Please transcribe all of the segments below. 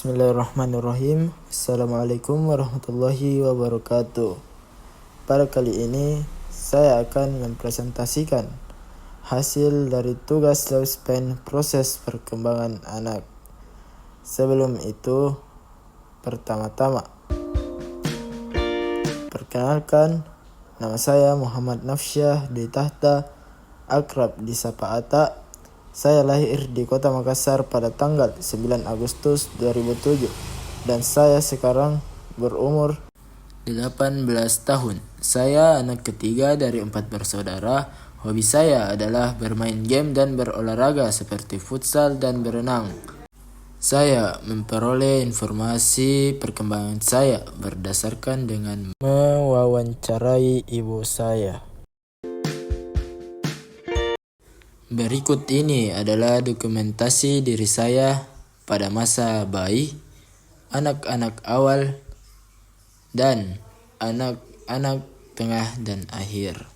Bismillahirrahmanirrahim. Assalamualaikum warahmatullahi wabarakatuh. Pada kali ini saya akan mempresentasikan hasil dari tugas lifespan proses perkembangan anak. Sebelum itu, pertama-tama perkenalkan, nama saya Muhammad Nafsyah Dwi Tahta, akrab disapa Ata. Saya lahir di Kota Makassar pada tanggal 9 Agustus 2007 dan saya sekarang berumur 18 tahun. Saya anak ketiga dari 4 bersaudara. Hobi saya adalah bermain game dan berolahraga seperti futsal dan berenang. Saya memperoleh informasi perkembangan saya berdasarkan dengan mewawancarai ibu saya. Berikut ini adalah dokumentasi diri saya pada masa bayi, anak-anak awal, dan anak-anak tengah dan akhir.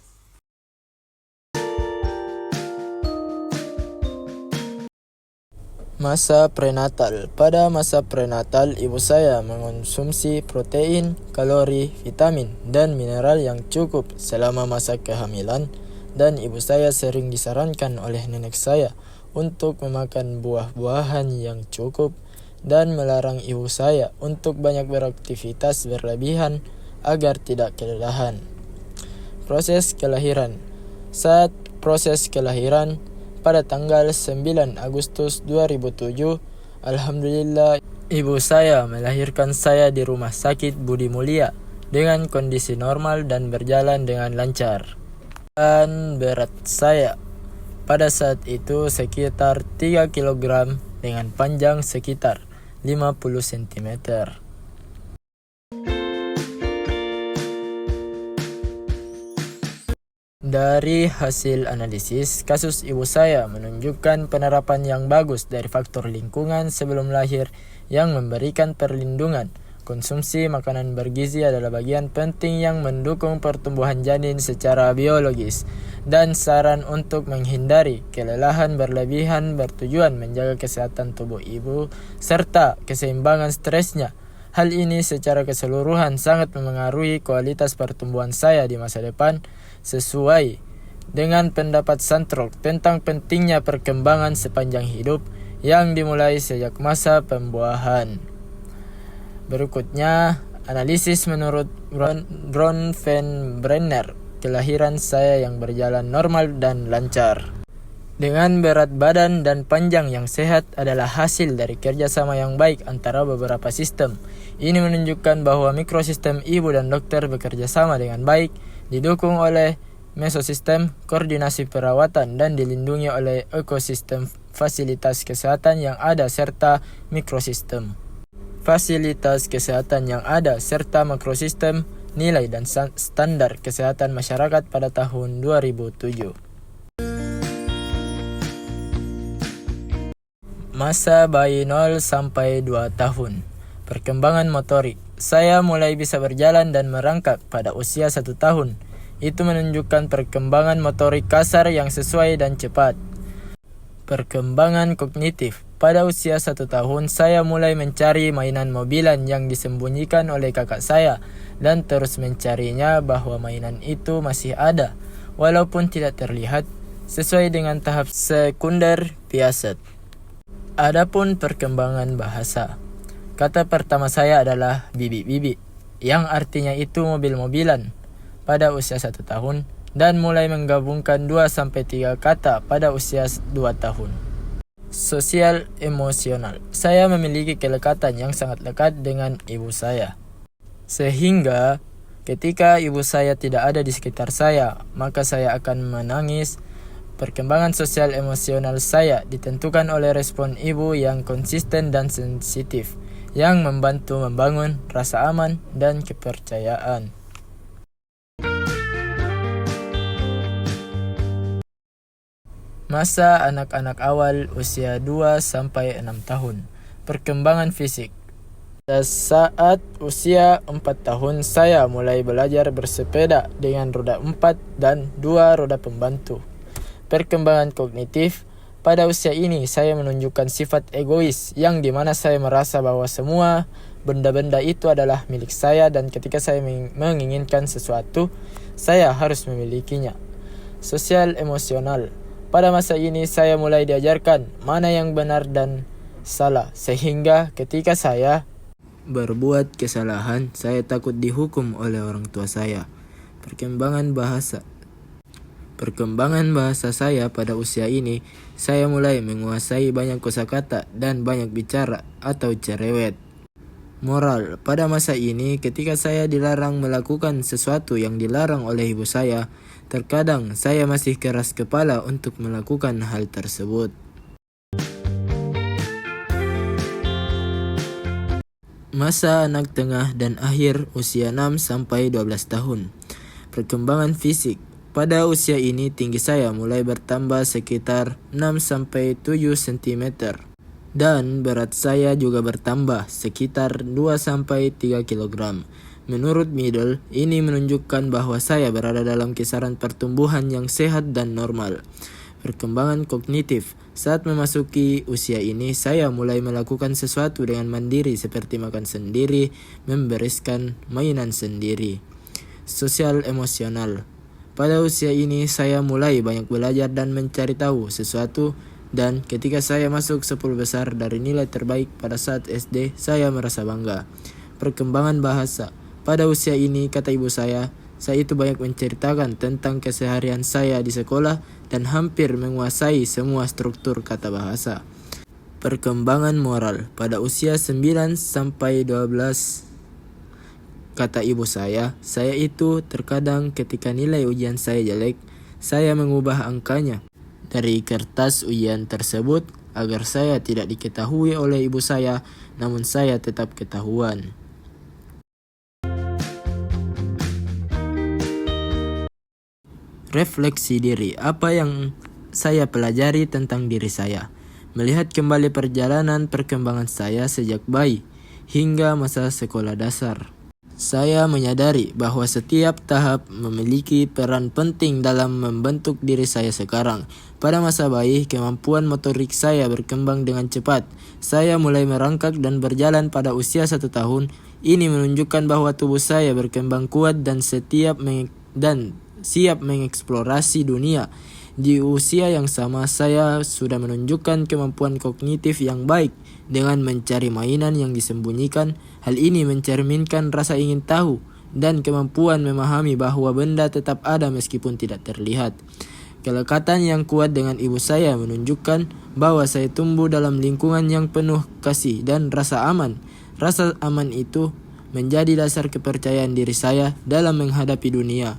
Masa prenatal. Pada masa prenatal, ibu saya mengonsumsi protein, kalori, vitamin, dan mineral yang cukup selama masa kehamilan. Dan ibu saya sering disarankan oleh nenek saya untuk memakan buah-buahan yang cukup dan melarang ibu saya untuk banyak beraktivitas berlebihan agar tidak kelelahan. Proses kelahiran. Saat proses kelahiran pada tanggal 9 Agustus 2007, alhamdulillah ibu saya melahirkan saya di Rumah Sakit Budi Mulia dengan kondisi normal dan berjalan dengan lancar. Dan berat saya pada saat itu sekitar 3 kg dengan panjang sekitar 50 cm. Dari hasil analisis kasus ibu saya menunjukkan penerapan yang bagus dari faktor lingkungan sebelum lahir yang memberikan perlindungan. Konsumsi makanan bergizi adalah bagian penting yang mendukung pertumbuhan janin secara biologis, dan saran untuk menghindari kelelahan berlebihan bertujuan menjaga kesehatan tubuh ibu serta keseimbangan stresnya. Hal ini secara keseluruhan sangat memengaruhi kualitas pertumbuhan saya di masa depan, sesuai dengan pendapat Santrok tentang pentingnya perkembangan sepanjang hidup yang dimulai sejak masa pembuahan. Berikutnya, analisis menurut Ron Van Brenner, kelahiran saya yang berjalan normal dan lancar. Dengan berat badan dan panjang yang sehat adalah hasil dari kerjasama yang baik antara beberapa sistem. Ini menunjukkan bahwa mikrosistem ibu dan dokter bekerja sama dengan baik, didukung oleh mesosistem, koordinasi perawatan, dan dilindungi oleh ekosistem fasilitas kesehatan yang ada serta mikrosistem. Fasilitas kesehatan yang ada serta makrosistem, nilai dan standar kesehatan masyarakat pada tahun 2007. Masa bayi 0 sampai 2 tahun. Perkembangan motorik. Saya mulai bisa berjalan dan merangkak pada usia 1 tahun. Itu menunjukkan perkembangan motorik kasar yang sesuai dan cepat. Perkembangan kognitif. Pada usia 1 tahun, saya mulai mencari mainan mobilan yang disembunyikan oleh kakak saya dan terus mencarinya bahwa mainan itu masih ada, walaupun tidak terlihat, sesuai dengan tahap sekunder Piaget. Adapun perkembangan bahasa. Kata pertama saya adalah bibi-bibi, yang artinya itu mobil-mobilan, pada usia 1 tahun, dan mulai menggabungkan 2-3 kata pada usia 2 tahun. Sosial emosional. Saya memiliki kelekatan yang sangat lekat dengan ibu saya. Sehingga ketika ibu saya tidak ada di sekitar saya, maka saya akan menangis. Perkembangan sosial emosional saya ditentukan oleh respon ibu yang konsisten dan sensitif, yang membantu membangun rasa aman dan kepercayaan. Masa anak-anak awal usia 2-6 tahun. Perkembangan fisik. Pada saat usia 4 tahun, saya mulai belajar bersepeda dengan roda 4 dan 2 roda pembantu. Perkembangan kognitif. Pada usia ini, saya menunjukkan sifat egois yang dimana saya merasa bahwa semua benda-benda itu adalah milik saya dan ketika saya menginginkan sesuatu, saya harus memilikinya. Sosial emosional. Pada masa ini, saya mulai diajarkan mana yang benar dan salah, sehingga ketika saya berbuat kesalahan, saya takut dihukum oleh orang tua saya. Perkembangan bahasa saya pada usia ini, saya mulai menguasai banyak kosakata dan banyak bicara atau cerewet. Moral, pada masa ini ketika saya dilarang melakukan sesuatu yang dilarang oleh ibu saya, terkadang saya masih keras kepala untuk melakukan hal tersebut. Masa anak tengah dan akhir usia 6-12 tahun. Perkembangan fisik. Pada usia ini tinggi saya mulai bertambah sekitar 6-7 cm dan berat saya juga bertambah sekitar 2-3 kg. Menurut Middle, ini menunjukkan bahwa saya berada dalam kisaran pertumbuhan yang sehat dan normal. Perkembangan kognitif. Saat memasuki usia ini, saya mulai melakukan sesuatu dengan mandiri seperti makan sendiri, membereskan mainan sendiri. Sosial emosional. Pada usia ini, saya mulai banyak belajar dan mencari tahu sesuatu, dan ketika saya masuk 10 besar dari nilai terbaik pada saat SD, saya merasa bangga. Perkembangan bahasa. Pada usia ini, kata ibu saya itu banyak menceritakan tentang keseharian saya di sekolah dan hampir menguasai semua struktur kata bahasa. Perkembangan moral. Pada usia 9-12, kata ibu saya itu terkadang ketika nilai ujian saya jelek, saya mengubah angkanya dari kertas ujian tersebut agar saya tidak diketahui oleh ibu saya, namun saya tetap ketahuan. Refleksi diri. Apa yang saya pelajari tentang diri saya? Melihat kembali perjalanan perkembangan saya sejak bayi hingga masa sekolah dasar. Saya menyadari bahwa setiap tahap memiliki peran penting dalam membentuk diri saya sekarang. Pada masa bayi, kemampuan motorik saya berkembang dengan cepat. Saya mulai merangkak dan berjalan pada usia 1 tahun. Ini menunjukkan bahwa tubuh saya berkembang kuat dan siap mengeksplorasi dunia. Di usia yang sama, saya sudah menunjukkan kemampuan kognitif yang baik dengan mencari mainan yang disembunyikan. Hal ini mencerminkan rasa ingin tahu dan kemampuan memahami bahwa benda tetap ada meskipun tidak terlihat. Kelekatan yang kuat dengan ibu saya menunjukkan bahwa saya tumbuh dalam lingkungan yang penuh kasih dan rasa aman. Rasa aman itu menjadi dasar kepercayaan diri saya dalam menghadapi dunia.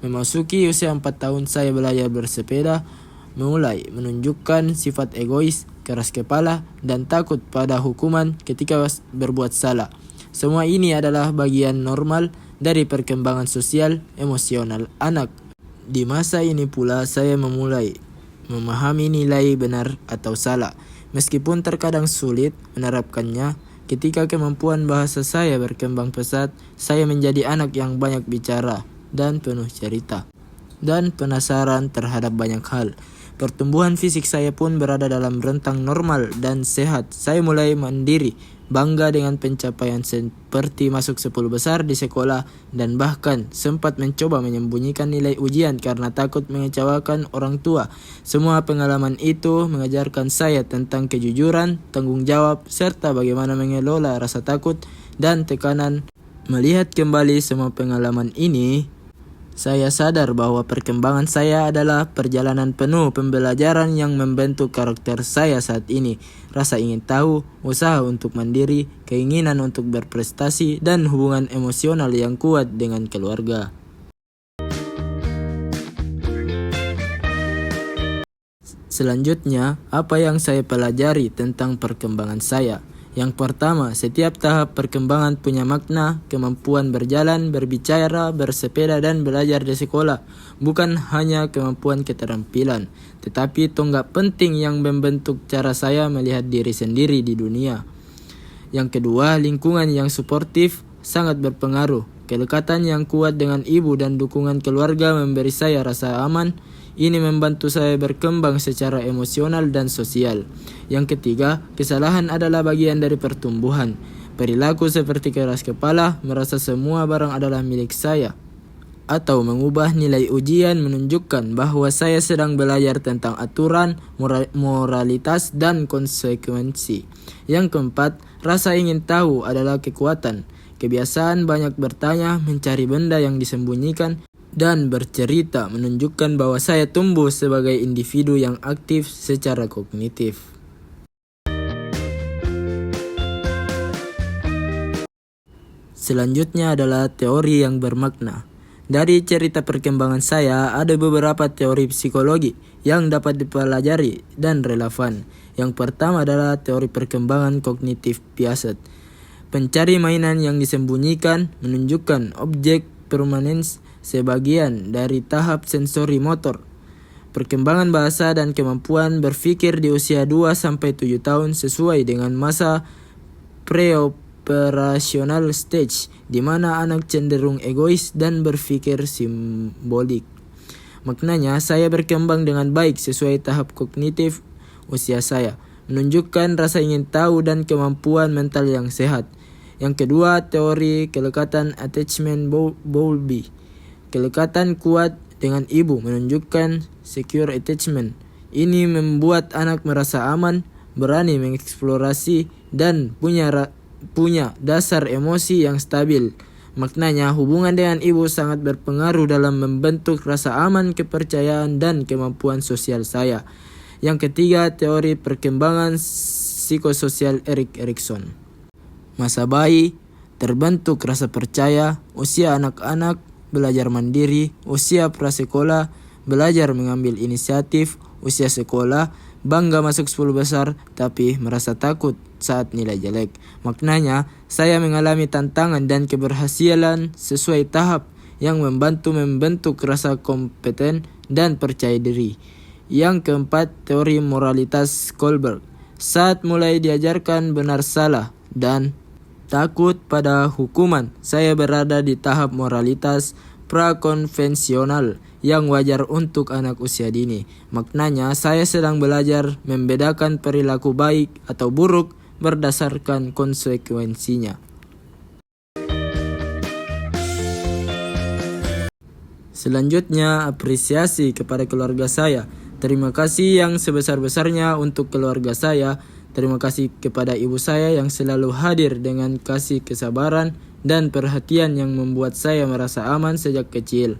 Memasuki usia 4 tahun, saya belajar bersepeda, mulai menunjukkan sifat egois, keras kepala, dan takut pada hukuman ketika berbuat salah. Semua ini adalah bagian normal dari perkembangan sosial emosional anak. Di masa ini pula saya memulai memahami nilai benar atau salah. Meskipun terkadang sulit menerapkannya, ketika kemampuan bahasa saya berkembang pesat, saya menjadi anak yang banyak bicara dan penuh cerita dan penasaran terhadap banyak hal. Pertumbuhan fisik saya pun berada dalam rentang normal dan sehat. Saya mulai mandiri, bangga dengan pencapaian seperti masuk 10 besar di sekolah dan bahkan sempat mencoba menyembunyikan nilai ujian karena takut mengecewakan orang tua. Semua pengalaman itu mengajarkan saya tentang kejujuran, tanggung jawab, serta bagaimana mengelola rasa takut dan tekanan. Melihat kembali semua pengalaman ini, saya sadar bahwa perkembangan saya adalah perjalanan penuh pembelajaran yang membentuk karakter saya saat ini. Rasa ingin tahu, usaha untuk mandiri, keinginan untuk berprestasi, dan hubungan emosional yang kuat dengan keluarga. Selanjutnya, apa yang saya pelajari tentang perkembangan saya? Yang pertama, setiap tahap perkembangan punya makna. Kemampuan berjalan, berbicara, bersepeda, dan belajar di sekolah bukan hanya kemampuan keterampilan, tetapi tonggak penting yang membentuk cara saya melihat diri sendiri di dunia. Yang kedua, lingkungan yang suportif sangat berpengaruh. Kedekatan yang kuat dengan ibu dan dukungan keluarga memberi saya rasa aman. Ini membantu saya berkembang secara emosional dan sosial. Yang ketiga, kesalahan adalah bagian dari pertumbuhan. Perilaku seperti keras kepala, merasa semua barang adalah milik saya, atau mengubah nilai ujian menunjukkan bahwa saya sedang belajar tentang aturan, moralitas, dan konsekuensi. Yang keempat, rasa ingin tahu adalah kekuatan. Kebiasaan banyak bertanya, mencari benda yang disembunyikan, dan bercerita menunjukkan bahwa saya tumbuh sebagai individu yang aktif secara kognitif. Selanjutnya adalah teori yang bermakna. Dari cerita perkembangan saya, ada beberapa teori psikologi yang dapat dipelajari dan relevan. Yang pertama adalah teori perkembangan kognitif Piaget. Pencari mainan yang disembunyikan menunjukkan objek permanens sebagian dari tahap sensori motor. Perkembangan bahasa dan kemampuan berpikir di usia 2-7 tahun sesuai dengan masa pre-operational stage, di mana anak cenderung egois dan berpikir simbolik. Maknanya, saya berkembang dengan baik sesuai tahap kognitif usia saya, menunjukkan rasa ingin tahu dan kemampuan mental yang sehat. Yang kedua, teori kelekatan attachment Bowlby. Kelekatan kuat dengan ibu menunjukkan secure attachment. Ini membuat anak merasa aman, berani mengeksplorasi, dan punya dasar emosi yang stabil. Maknanya, hubungan dengan ibu sangat berpengaruh dalam membentuk rasa aman, kepercayaan, dan kemampuan sosial saya. Yang ketiga, teori perkembangan psikososial Erik Erikson. Masa bayi, terbentuk rasa percaya, usia anak-anak, belajar mandiri, usia prasekolah, belajar mengambil inisiatif, usia sekolah, bangga masuk 10 besar, tapi merasa takut saat nilai jelek. Maknanya, saya mengalami tantangan dan keberhasilan sesuai tahap yang membentuk rasa kompeten dan percaya diri. Yang keempat, teori moralitas Kohlberg. Saat mulai diajarkan benar salah dan takut pada hukuman, saya berada di tahap moralitas prakonvensional yang wajar untuk anak usia dini. Maknanya, saya sedang belajar membedakan perilaku baik atau buruk berdasarkan konsekuensinya. Selanjutnya, apresiasi kepada keluarga saya. Terima kasih yang sebesar-besarnya untuk keluarga saya. Terima kasih kepada ibu saya yang selalu hadir dengan kasih kesabaran dan perhatian yang membuat saya merasa aman sejak kecil.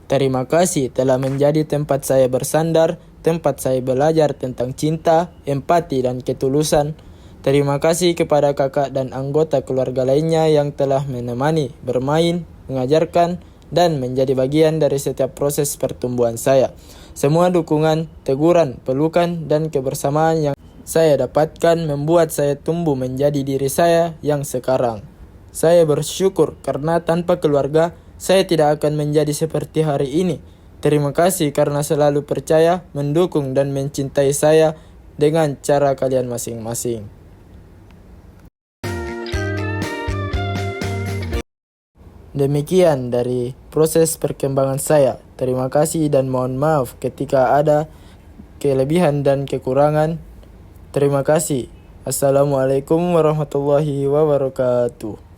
Terima kasih telah menjadi tempat saya bersandar, tempat saya belajar tentang cinta, empati, dan ketulusan. Terima kasih kepada kakak dan anggota keluarga lainnya yang telah menemani, bermain, mengajarkan, dan menjadi bagian dari setiap proses pertumbuhan saya. Semua dukungan, teguran, pelukan, dan kebersamaan yang saya dapatkan membuat saya tumbuh menjadi diri saya yang sekarang. Saya bersyukur karena tanpa keluarga, saya tidak akan menjadi seperti hari ini. Terima kasih karena selalu percaya, mendukung, dan mencintai saya dengan cara kalian masing-masing. Demikian dari proses perkembangan saya. Terima kasih dan mohon maaf ketika ada kelebihan dan kekurangan. Terima kasih. Assalamualaikum warahmatullahi wabarakatuh.